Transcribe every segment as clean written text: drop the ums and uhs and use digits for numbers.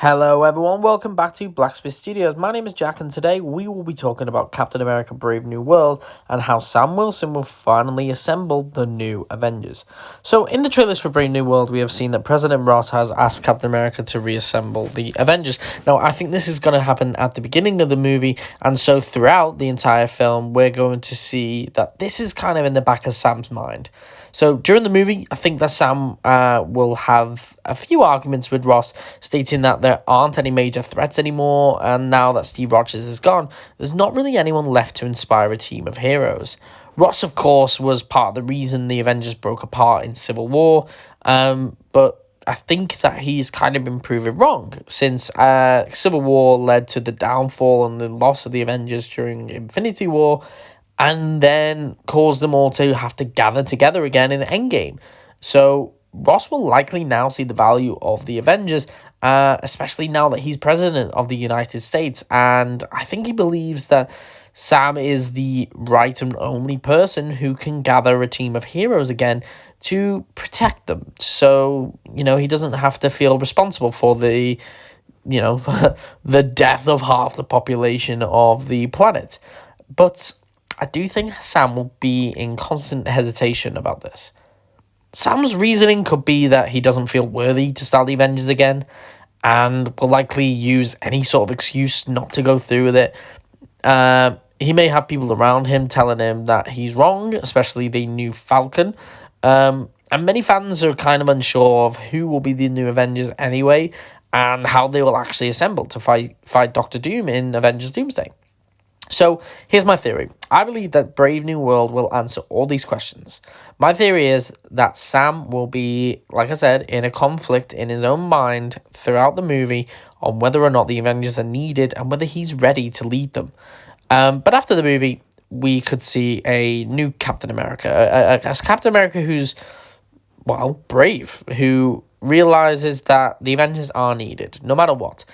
Hello everyone, welcome back to Blacksmith Studios. My name is Jack and today we will be talking about Captain America Brave New World and how Sam Wilson will finally assemble the new Avengers. So in the trailers for Brave New World we have seen that President Ross has asked Captain America to reassemble the Avengers. Now I think this is going to happen at the beginning of the movie, and so throughout the entire film we're going to see that this is kind of in the back of Sam's mind. So during the movie, I think that Sam will have a few arguments with Ross, stating that there aren't any major threats anymore, and now that Steve Rogers is gone, there's not really anyone left to inspire a team of heroes. Ross, of course, was part of the reason the Avengers broke apart in Civil War, but I think that he's kind of been proven wrong, since Civil War led to the downfall and the loss of the Avengers during Infinity War, and then caused them all to have to gather together again in Endgame. So Ross will likely now see the value of the Avengers, especially now that he's president of the United States, and I think he believes that Sam is the right and only person who can gather a team of heroes again to protect them. So, he doesn't have to feel responsible for the the death of half the population of the planet. But I do think Sam will be in constant hesitation about this. Sam's reasoning could be that he doesn't feel worthy to start the Avengers again, and will likely use any sort of excuse not to go through with it. He may have people around him telling him that he's wrong, especially the new Falcon. And many fans are kind of unsure of who will be the new Avengers anyway, and how they will actually assemble to fight Doctor Doom in Avengers Doomsday. So, here's my theory. I believe that Brave New World will answer all these questions. My theory is that Sam will be, like I said, in a conflict in his own mind throughout the movie on whether or not the Avengers are needed and whether he's ready to lead them. But after the movie, we could see a new Captain America. A Captain America who's, brave, who realizes that the Avengers are needed, no matter what.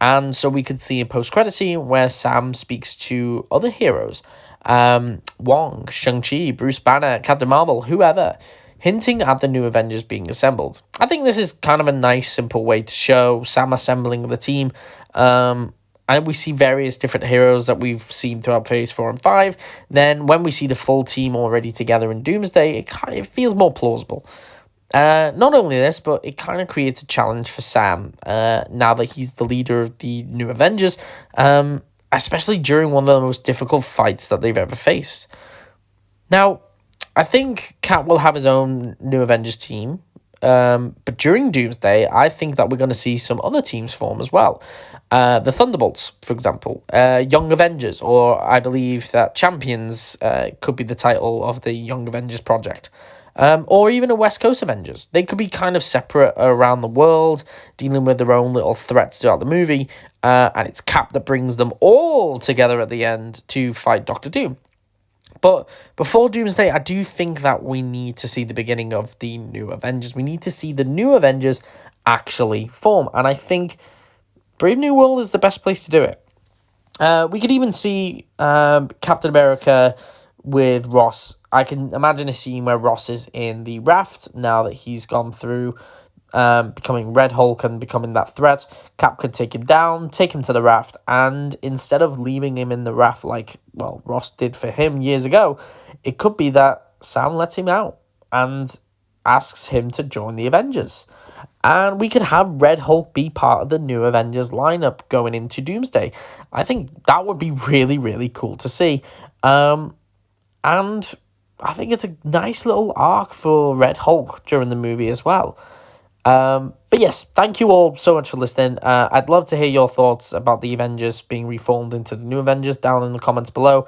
And so we could see a post-credit scene where Sam speaks to other heroes, Wong, Shang-Chi, Bruce Banner, Captain Marvel, whoever, hinting at the new Avengers being assembled. I think this is kind of a nice, simple way to show Sam assembling the team. And we see various different heroes that we've seen throughout Phase 4 and 5. Then when we see the full team already together in Doomsday, it feels more plausible. Not only this, but it kind of creates a challenge for Sam now that he's the leader of the new Avengers, especially during one of the most difficult fights that they've ever faced. Now, I think Cap will have his own new Avengers team, but during Doomsday, I think that we're going to see some other teams form as well. The Thunderbolts, for example, Young Avengers, or I believe that Champions could be the title of the Young Avengers project. Or even a West Coast Avengers. They could be kind of separate around the world, dealing with their own little threats throughout the movie, and it's Cap that brings them all together at the end to fight Doctor Doom. But before Doomsday, I do think that we need to see the beginning of the new Avengers. We need to see the new Avengers actually form, and I think Brave New World is the best place to do it. We could even see Captain America with Ross. I can imagine a scene where Ross is in the raft now that he's gone through becoming Red Hulk and becoming that threat. Cap could take him down, take him to the raft, and instead of leaving him in the raft like, Ross did for him years ago, it could be that Sam lets him out and asks him to join the Avengers. And we could have Red Hulk be part of the new Avengers lineup going into Doomsday. I think that would be really, really cool to see. And I think it's a nice little arc for Red Hulk during the movie as well. But yes, thank you all so much for listening. I'd love to hear your thoughts about the Avengers being reformed into the new Avengers down in the comments below.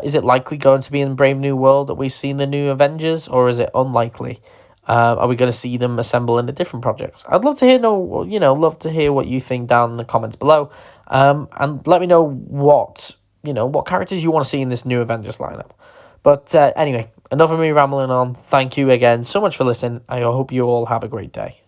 Is it likely going to be in Brave New World that we've seen the new Avengers, or is it unlikely? Are we going to see them assemble into different projects? I'd love to hear love to hear what you think down in the comments below. And let me know what characters you want to see in this new Avengers lineup. But anyway, enough of me rambling on. Thank you again so much for listening. I hope you all have a great day.